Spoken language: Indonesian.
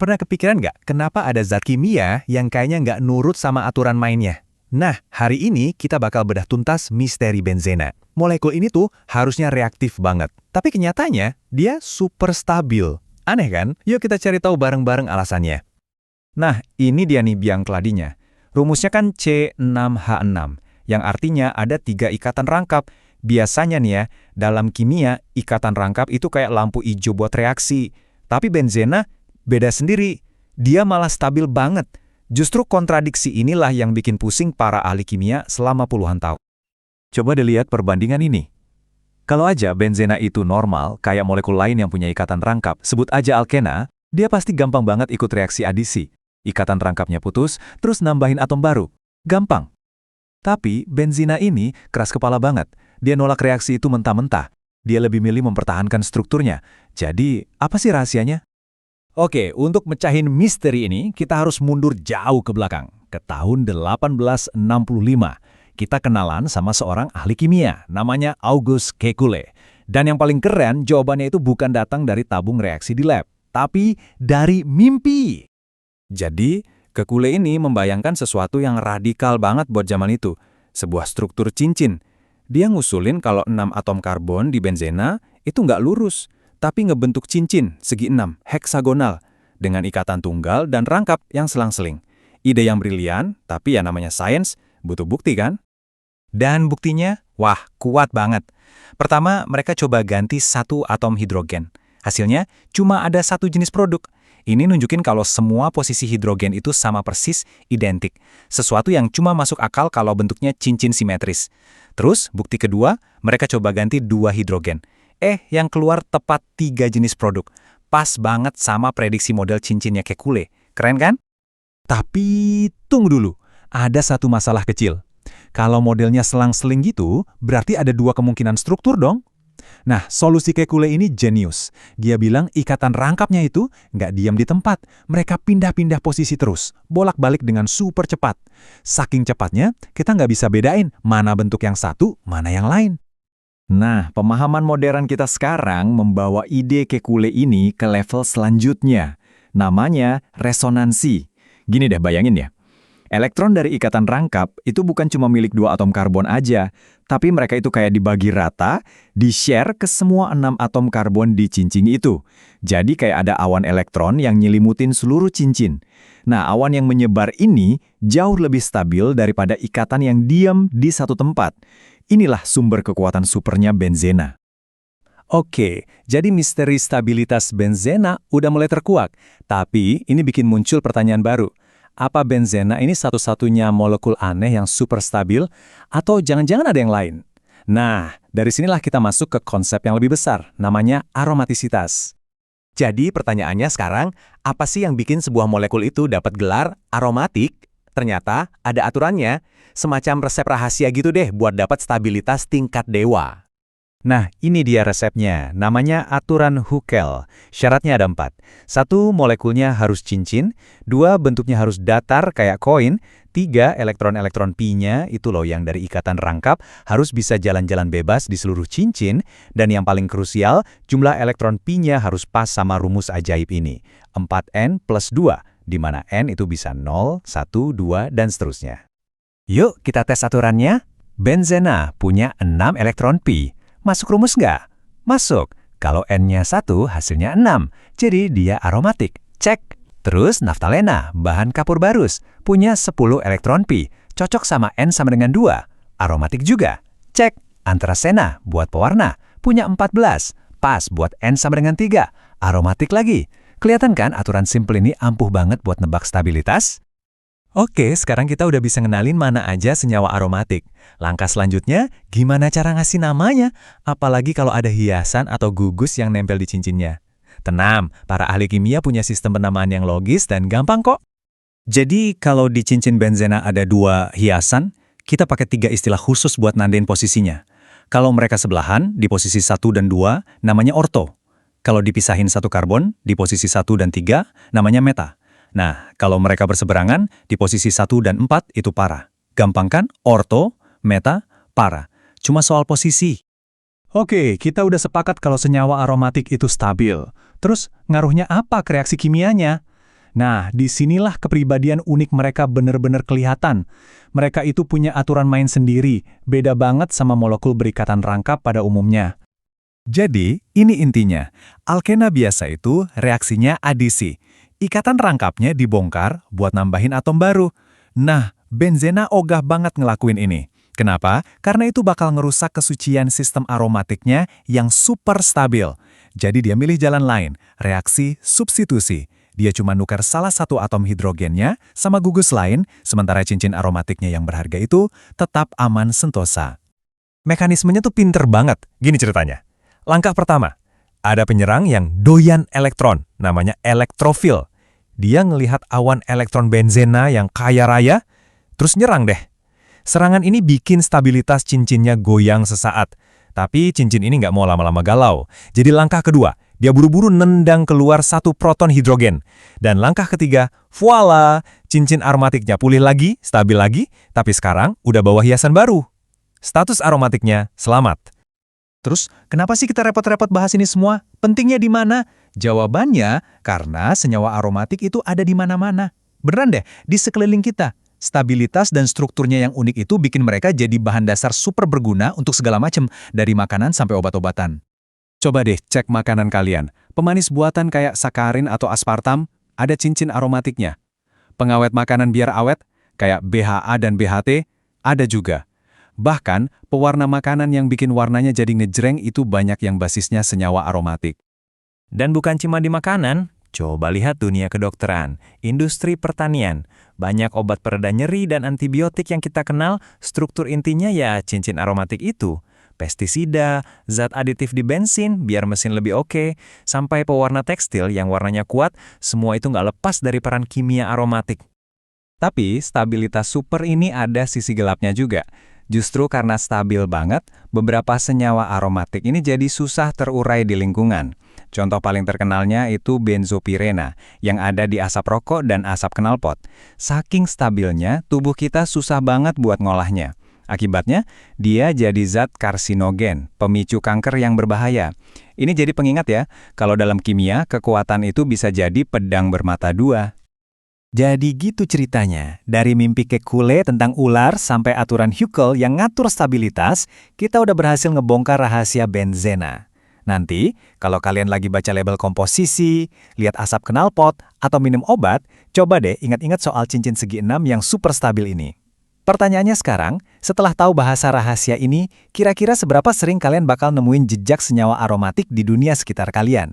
Pernah kepikiran nggak kenapa ada zat kimia yang kayaknya nggak nurut sama aturan mainnya? Nah, hari ini kita bakal bedah tuntas misteri benzena. Molekul ini tuh harusnya reaktif banget. Tapi kenyataannya, dia super stabil. Aneh kan? Yuk kita cari tahu bareng-bareng alasannya. Nah, ini dia nih biang keladinya. Rumusnya kan C6H6, yang artinya ada 3 ikatan rangkap. Biasanya nih ya, dalam kimia, ikatan rangkap itu kayak lampu hijau buat reaksi. Tapi benzena beda sendiri. Dia malah stabil banget. Justru kontradiksi inilah yang bikin pusing para ahli kimia selama puluhan tahun. Coba dilihat perbandingan ini. Kalau aja benzena itu normal, kayak molekul lain yang punya ikatan rangkap, sebut aja alkena, dia pasti gampang banget ikut reaksi adisi. Ikatan rangkapnya putus, terus nambahin atom baru. Gampang. Tapi benzena ini keras kepala banget. Dia nolak reaksi itu mentah-mentah. Dia lebih milih mempertahankan strukturnya. Jadi, apa sih rahasianya? Oke, untuk mecahin misteri ini, kita harus mundur jauh ke belakang, ke tahun 1865. Kita kenalan sama seorang ahli kimia, namanya August Kekulé. Dan yang paling keren, jawabannya itu bukan datang dari tabung reaksi di lab, tapi dari mimpi. Jadi, Kekulé ini membayangkan sesuatu yang radikal banget buat zaman itu. Sebuah struktur cincin. Dia ngusulin kalau 6 atom karbon di benzena itu nggak lurus, tapi ngebentuk cincin segi 6, heksagonal, dengan ikatan tunggal dan rangkap yang selang-seling. Ide yang brilian, tapi ya namanya sains, butuh bukti kan? Dan buktinya, wah, kuat banget. Pertama, mereka coba ganti 1 atom hidrogen. Hasilnya, cuma ada 1 jenis produk. Ini nunjukin kalau semua posisi hidrogen itu sama persis, identik. Sesuatu yang cuma masuk akal kalau bentuknya cincin simetris. Terus, bukti kedua, mereka coba ganti 2 hidrogen. Yang keluar tepat 3 jenis produk. Pas banget sama prediksi model cincinnya Kekulé. Keren kan? Tapi, tunggu dulu. Ada satu masalah kecil. Kalau modelnya selang-seling gitu, berarti ada 2 kemungkinan struktur dong. Nah, solusi Kekulé ini jenius. Dia bilang ikatan rangkapnya itu nggak diam di tempat. Mereka pindah-pindah posisi terus, bolak-balik dengan super cepat. Saking cepatnya, kita nggak bisa bedain mana bentuk yang satu, mana yang lain. Nah, pemahaman modern kita sekarang membawa ide Kekulé ini ke level selanjutnya. Namanya resonansi. Gini deh, bayangin ya. Elektron dari ikatan rangkap itu bukan cuma milik 2 atom karbon aja, tapi mereka itu kayak dibagi rata, di-share ke semua 6 atom karbon di cincin itu. Jadi kayak ada awan elektron yang nyelimutin seluruh cincin. Nah, awan yang menyebar ini jauh lebih stabil daripada ikatan yang diam di satu tempat. Inilah sumber kekuatan supernya benzena. Oke, jadi misteri stabilitas benzena udah mulai terkuak. Tapi ini bikin muncul pertanyaan baru. Apa benzena ini satu-satunya molekul aneh yang super stabil? Atau jangan-jangan ada yang lain? Nah, dari sinilah kita masuk ke konsep yang lebih besar, namanya aromatisitas. Jadi pertanyaannya sekarang, apa sih yang bikin sebuah molekul itu dapat gelar aromatik? Ternyata ada aturannya, semacam resep rahasia gitu deh buat dapat stabilitas tingkat dewa. Nah, ini dia resepnya, namanya aturan Huckel. Syaratnya ada 4. 1, molekulnya harus cincin. 2, bentuknya harus datar kayak koin. 3, elektron-elektron pi-nya, itu loh yang dari ikatan rangkap, harus bisa jalan-jalan bebas di seluruh cincin. Dan yang paling krusial, jumlah elektron pi-nya harus pas sama rumus ajaib ini. 4n plus 2, di mana n itu bisa 0, 1, 2, dan seterusnya. Yuk, kita tes aturannya. Benzena punya 6 elektron pi. Masuk rumus nggak? Masuk. Kalau N-nya 1, hasilnya 6. Jadi dia aromatik. Cek. Terus naftalena, bahan kapur barus, punya 10 elektron pi. Cocok sama N sama dengan 2. Aromatik juga. Cek. Antrasena, buat pewarna, punya 14. Pas buat N sama dengan 3. Aromatik lagi. Kelihatan kan aturan simple ini ampuh banget buat nebak stabilitas? Oke, sekarang kita udah bisa ngenalin mana aja senyawa aromatik. Langkah selanjutnya, gimana cara ngasih namanya? Apalagi kalau ada hiasan atau gugus yang nempel di cincinnya. Tenang, para ahli kimia punya sistem penamaan yang logis dan gampang kok. Jadi, kalau di cincin benzena ada 2 hiasan, kita pakai 3 istilah khusus buat nandain posisinya. Kalau mereka sebelahan, di posisi 1 dan 2, namanya orto. Kalau dipisahin 1 karbon, di posisi 1 dan 3, namanya meta. Nah, kalau mereka berseberangan, di posisi 1 dan 4 itu para. Gampang kan? Orto, meta, para. Cuma soal posisi. Oke, kita udah sepakat kalau senyawa aromatik itu stabil. Terus, ngaruhnya apa ke reaksi kimianya? Nah, disinilah kepribadian unik mereka benar-benar kelihatan. Mereka itu punya aturan main sendiri, beda banget sama molekul berikatan rangkap pada umumnya. Jadi, ini intinya. Alkena biasa itu reaksinya adisi. Ikatan rangkapnya dibongkar buat nambahin atom baru. Nah, benzena ogah banget ngelakuin ini. Kenapa? Karena itu bakal ngerusak kesucian sistem aromatiknya yang super stabil. Jadi dia milih jalan lain, reaksi substitusi. Dia cuma nukar salah satu atom hidrogennya sama gugus lain, sementara cincin aromatiknya yang berharga itu tetap aman sentosa. Mekanismenya tuh pinter banget. Gini ceritanya. Langkah pertama, ada penyerang yang doyan elektron, namanya elektrofil. Dia ngelihat awan elektron benzena yang kaya raya, terus nyerang deh. Serangan ini bikin stabilitas cincinnya goyang sesaat. Tapi cincin ini nggak mau lama-lama galau. Jadi langkah kedua, dia buru-buru nendang keluar satu proton hidrogen. Dan langkah ketiga, voila, cincin aromatiknya pulih lagi, stabil lagi, tapi sekarang udah bawa hiasan baru. Status aromatiknya selamat. Terus, kenapa sih kita repot-repot bahas ini semua? Pentingnya di mana? Jawabannya, karena senyawa aromatik itu ada di mana-mana. Beneran deh, di sekeliling kita. Stabilitas dan strukturnya yang unik itu bikin mereka jadi bahan dasar super berguna untuk segala macam, dari makanan sampai obat-obatan. Coba deh cek makanan kalian. Pemanis buatan kayak sakarin atau aspartam, ada cincin aromatiknya. Pengawet makanan biar awet, kayak BHA dan BHT, ada juga. Bahkan, pewarna makanan yang bikin warnanya jadi ngejreng itu banyak yang basisnya senyawa aromatik. Dan bukan cuma di makanan, coba lihat dunia kedokteran, industri pertanian. Banyak obat pereda nyeri dan antibiotik yang kita kenal, struktur intinya ya cincin aromatik itu. Pestisida, zat aditif di bensin biar mesin lebih oke, sampai pewarna tekstil yang warnanya kuat, semua itu nggak lepas dari peran kimia aromatik. Tapi stabilitas super ini ada sisi gelapnya juga. Justru karena stabil banget, beberapa senyawa aromatik ini jadi susah terurai di lingkungan. Contoh paling terkenalnya itu benzopirena, yang ada di asap rokok dan asap knalpot. Saking stabilnya, tubuh kita susah banget buat ngolahnya. Akibatnya, dia jadi zat karsinogen, pemicu kanker yang berbahaya. Ini jadi pengingat ya, kalau dalam kimia, kekuatan itu bisa jadi pedang bermata dua. Jadi gitu ceritanya, dari mimpi kekule tentang ular sampai aturan Huckel yang ngatur stabilitas, kita udah berhasil ngebongkar rahasia benzena. Nanti, kalau kalian lagi baca label komposisi, lihat asap knalpot, atau minum obat, coba deh ingat-ingat soal cincin segi 6 yang super stabil ini. Pertanyaannya sekarang, setelah tahu bahasa rahasia ini, kira-kira seberapa sering kalian bakal nemuin jejak senyawa aromatik di dunia sekitar kalian?